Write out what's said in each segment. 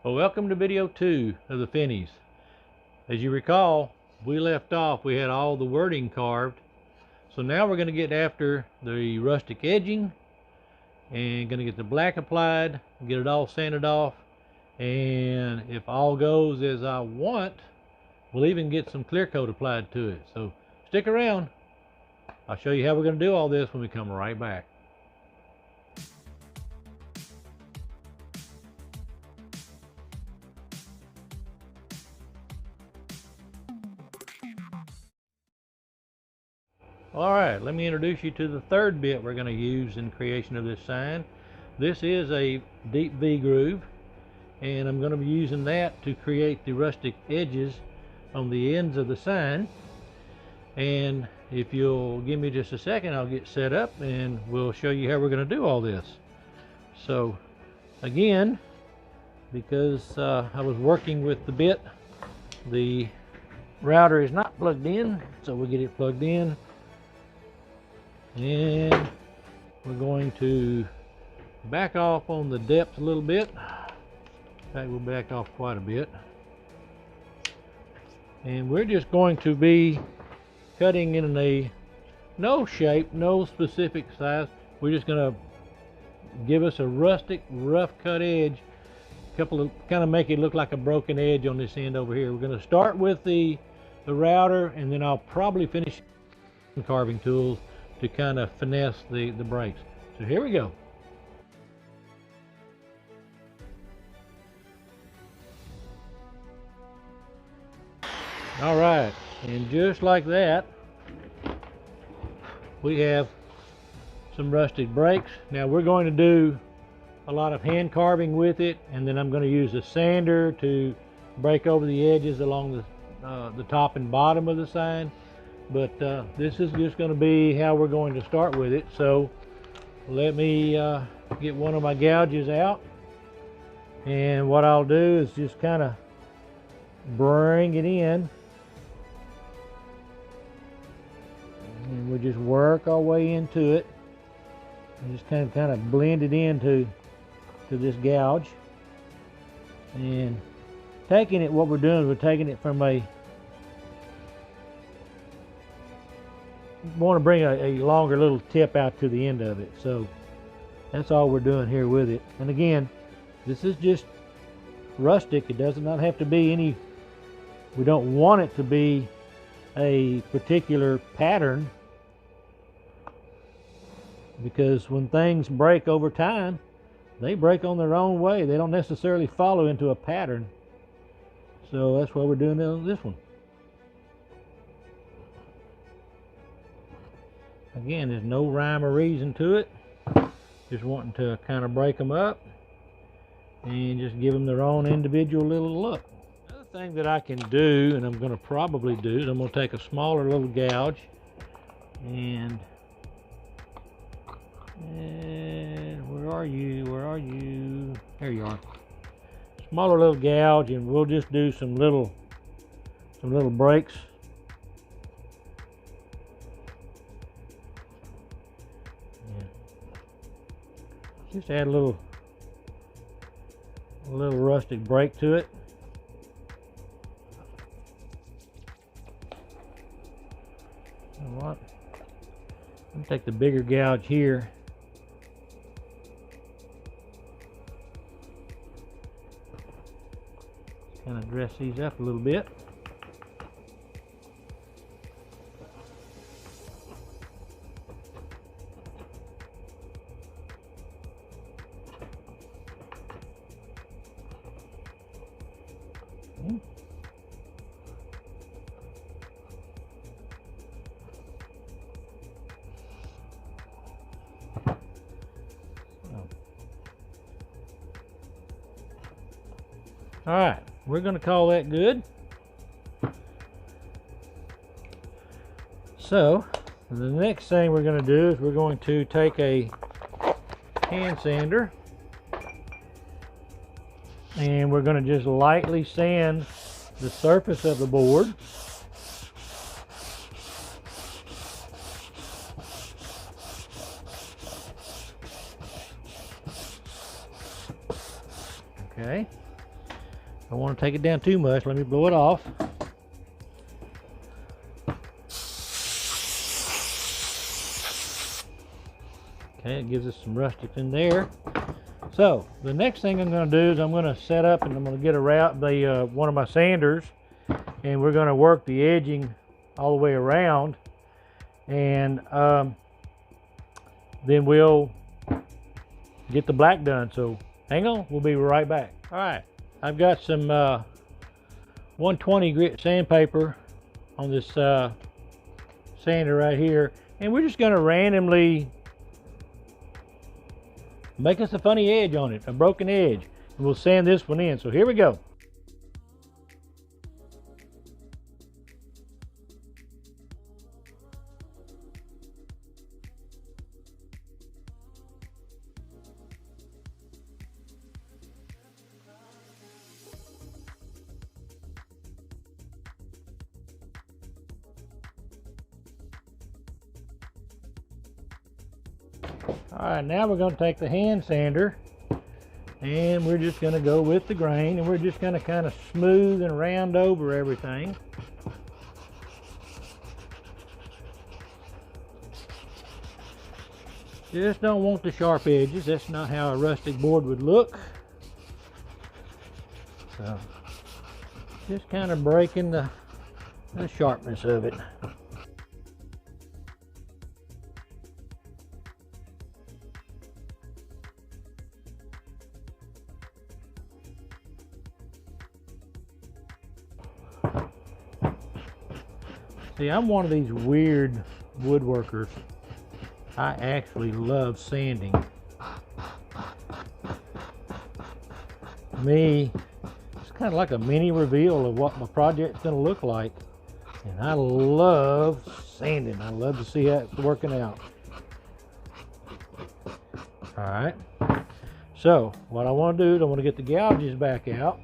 Well, welcome to video 2 of the Finneys. As you recall, we left off, we had all the wording carved. So now we're going to get after the rustic edging and going to get the black applied, get it all sanded off, and if all goes as I want, we'll even get some clear coat applied to it. So stick around. I'll show you how we're going to do all this when we come right back. Alright, let me introduce you to the third bit we're going to use in creation of this sign. This is a deep V groove, and I'm going to be using that to create the rustic edges on the ends of the sign. And if you'll give me just a second, I'll get set up and we'll show you how we're going to do all this. So again, because I was working with the bit, the router is not plugged in, so we'll get it plugged in. And we're going to back off on the depth a little bit. In fact, we'll back off quite a bit. And we're just going to be cutting in a no shape, no specific size. We're just going to give us a rustic, rough cut edge. Kind of make it look like a broken edge on this end over here. We're going to start with the router, and then I'll probably finish with carving tools to kind of finesse the breaks. So here we go. All right, and just like that, we have some rustic breaks. Now we're going to do a lot of hand carving with it, and then I'm going to use a sander to break over the edges along the top and bottom of the sign. But this is just going to be how we're going to start with it. So let me get one of my gouges out, and what I'll do is just kind of bring it in, and we'll just work our way into it and just kind of blend it into this gouge. And taking it, what we're doing is we're taking it from want to bring a longer little tip out to the end of it. So that's all we're doing here with it. And again, this is just rustic. It does not have to be any, we don't want it to be a particular pattern, because when things break over time, they break on their own way. They don't necessarily follow into a pattern. So that's why we're doing it on this one. Again, there's no rhyme or reason to it. Just wanting to kind of break them up and just give them their own individual little look. Another thing that I can do, and I'm going to probably do, is I'm going to take a smaller little gouge and where are you? There you are. Smaller little gouge, and we'll just do some little breaks. Just add a little rustic break to it. You know what? I'm gonna take the bigger gouge here. Kind of dress these up a little bit. All right, we're going to call that good. So the next thing we're going to do is we're going to take a hand sander, and we're going to just lightly sand the surface of the board. Okay. Don't want to take it down too much. Let me blow it off. Okay, it gives us some rustic in there. So the next thing I'm going to do is I'm going to set up and I'm going to get one of my sanders, and we're going to work the edging all the way around, and then we'll get the black done. So hang on, we'll be right back. All right, I've got some 120 grit sandpaper on this sander right here, and we're just going to randomly make us a funny edge on it, a broken edge, and we'll sand this one in. So here we go. All right, now we're going to take the hand sander and we're just going to go with the grain, and we're just going to kind of smooth and round over everything. Just don't want the sharp edges. That's not how a rustic board would look. So just kind of breaking the sharpness of it. See, I'm one of these weird woodworkers. I actually love sanding. To me, it's kind of like a mini reveal of what my project's going to look like. And I love sanding. I love to see how it's working out. All right. So what I want to do is I want to get the gouges back out.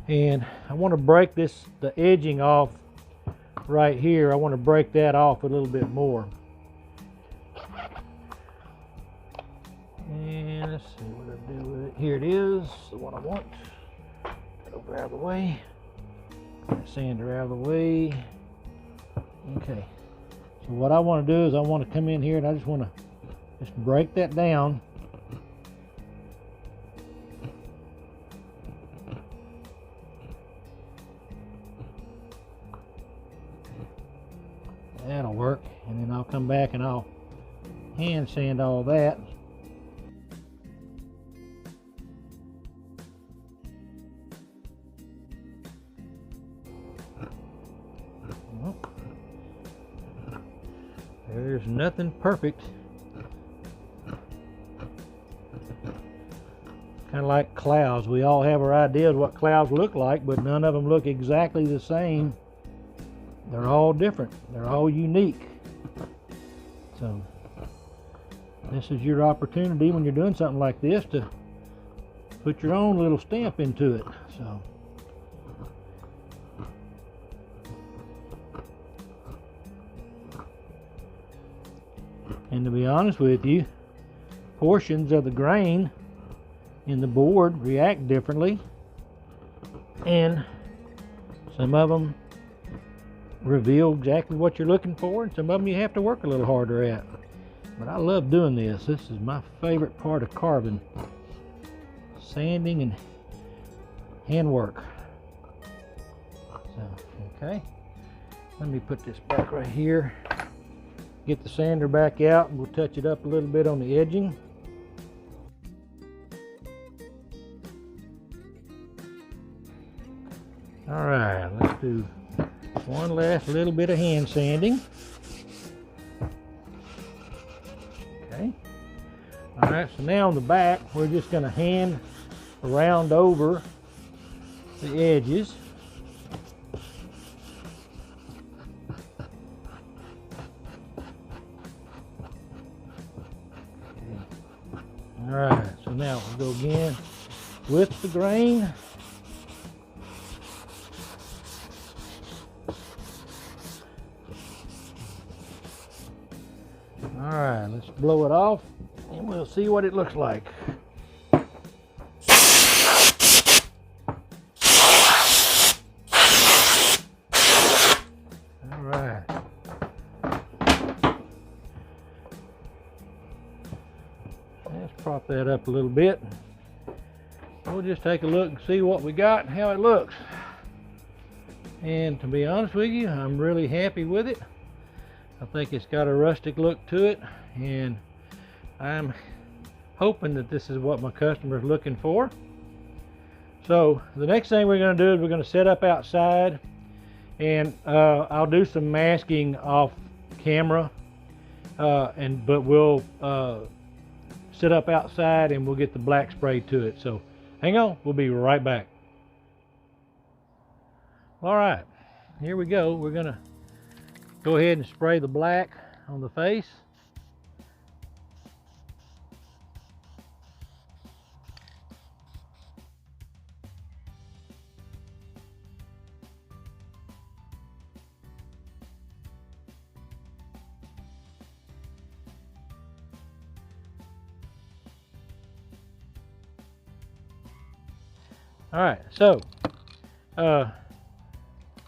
And I want to break the edging off right here. I want to break that off a little bit more. And let's see what I do with it. Here it is, the one I want. Over out of the way. Sander out of the way. Okay. So what I want to do is I want to come in here and I just want to just break that down. That'll work, and then I'll come back and I'll hand sand all that. Well, there's nothing perfect. Kind of like clouds. We all have our idea of what clouds look like, but none of them look exactly the same. They're all different. They're all unique. So this is your opportunity when you're doing something like this to put your own little stamp into it. So and to be honest with you, portions of the grain in the board react differently, and some of them reveal exactly what you're looking for, and some of them you have to work a little harder at. But I love doing this. This is my favorite part of carving. Sanding and handwork. So, okay. Let me put this back right here. Get the sander back out, and we'll touch it up a little bit on the edging. All right, let's do one last little bit of hand sanding. Okay. All right, so now on the back, we're just going to hand round over the edges. All right, so now we'll go again with the grain. All right, let's blow it off and we'll see what it looks like. that up a little bit. We'll just take a look and see what we got and how it looks. And to be honest with you, I'm really happy with it. I think it's got a rustic look to it, and I'm hoping that this is what my customer is looking for. So the next thing we're going to do is we're going to set up outside, and I'll do some masking off camera, but we'll set up outside and we'll get the black spray to it. So hang on, we'll be right back. All right, here we go. We're going to go ahead and spray the black on the face. All right, so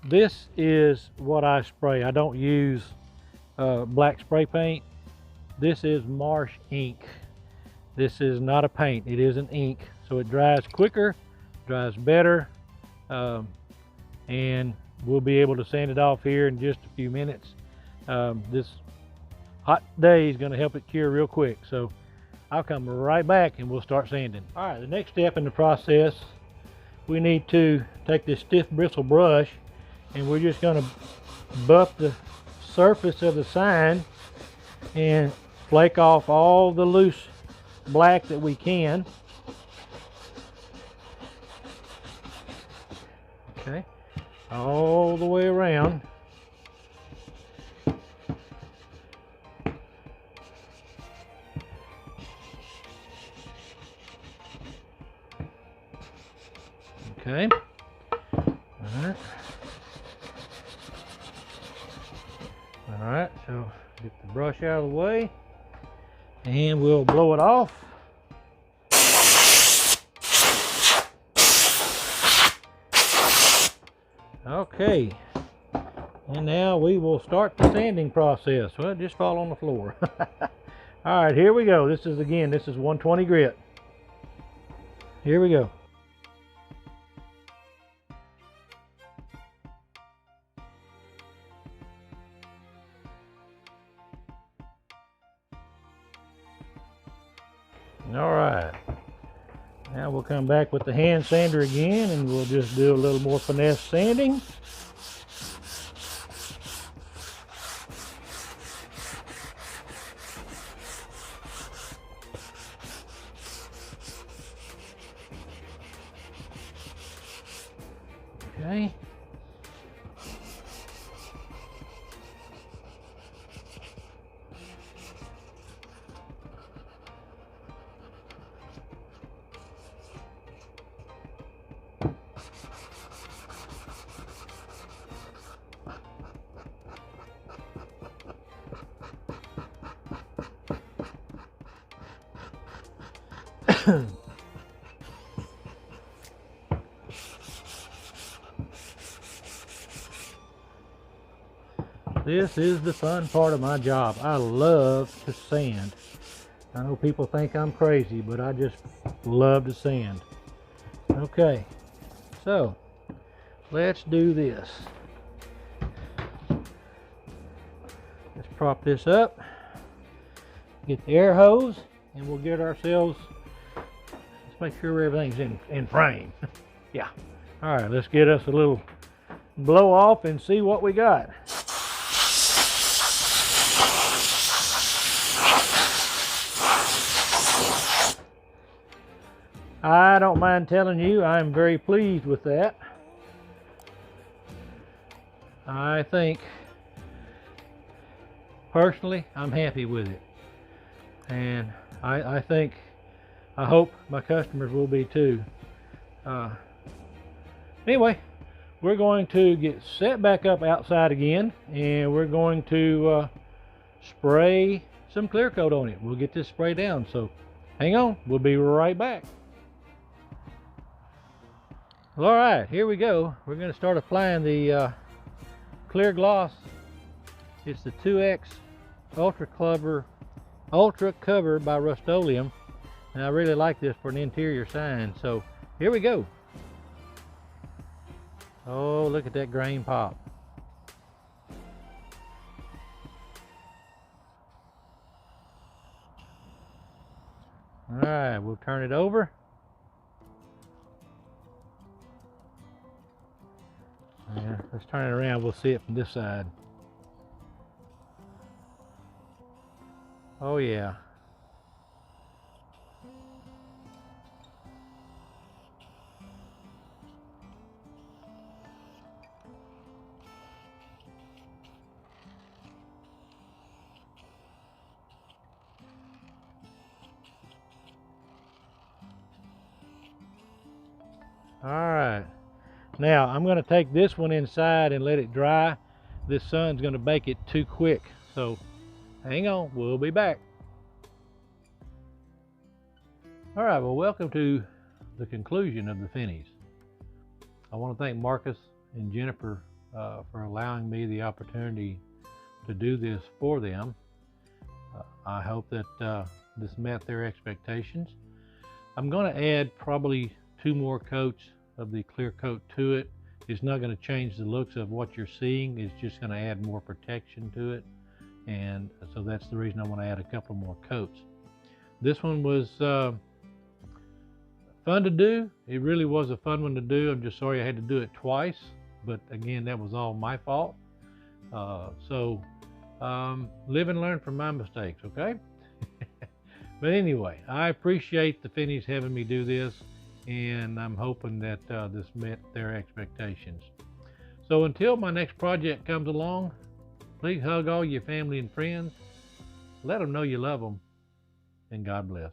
this is what I spray. I don't use black spray paint. This is marsh ink. This is not a paint, it is an ink. So it dries quicker, dries better, and we'll be able to sand it off here in just a few minutes. This hot day is going to help it cure real quick. So I'll come right back and we'll start sanding. All right, the next step in the process, we need to take this stiff bristle brush and we're just going to buff the surface of the sign and flake off all the loose black that we can. Okay, all the way around. Okay. All right. All right, so get the brush out of the way and we'll blow it off. Okay, and now we will start the sanding process. Well, just fall on the floor. All right, here we go. This is 120 grit. Here we go. All right, now we'll come back with the hand sander again and we'll just do a little more finesse sanding. Okay. This is the fun part of my job. I love to sand. I know people think I'm crazy, but I just love to sand. Okay, so let's do this. Let's prop this up, get the air hose, and we'll get ourselves, let's make sure everything's in frame. Yeah. All right, let's get us a little blow off and see what we got. I don't mind telling you, I'm very pleased with that. I think, personally, I'm happy with it. And I hope my customers will be too. Anyway, we're going to get set back up outside again, and we're going to spray some clear coat on it. We'll get this spray down, so hang on, we'll be right back. All right, here we go. We're going to start applying the clear gloss. It's the 2X Ultra Cover by Rust-Oleum, And I really like this for an interior sign. So here we go. Oh, look at that grain pop. All right, we'll turn it over. Yeah, let's turn it around. We'll see it from this side. Oh yeah. All right. Now I'm going to take this one inside and let it dry. This sun's going to bake it too quick. So hang on, we'll be back. All right, well, welcome to the conclusion of the Finneys. I want to thank Marcus and Jennifer for allowing me the opportunity to do this for them. I hope that this met their expectations. I'm going to add probably 2 more coats of the clear coat to it. It's not going to change the looks of what you're seeing. It's just going to add more protection to it. And so that's the reason I want to add a couple more coats. This one was fun to do. It really was a fun one to do. I'm just sorry I had to do it twice, but again, that was all my fault. Live and learn from my mistakes, okay? But anyway, I appreciate the Finneys having me do this, and I'm hoping that this met their expectations. So until my next project comes along, please hug all your family and friends. Let them know you love them, and God bless.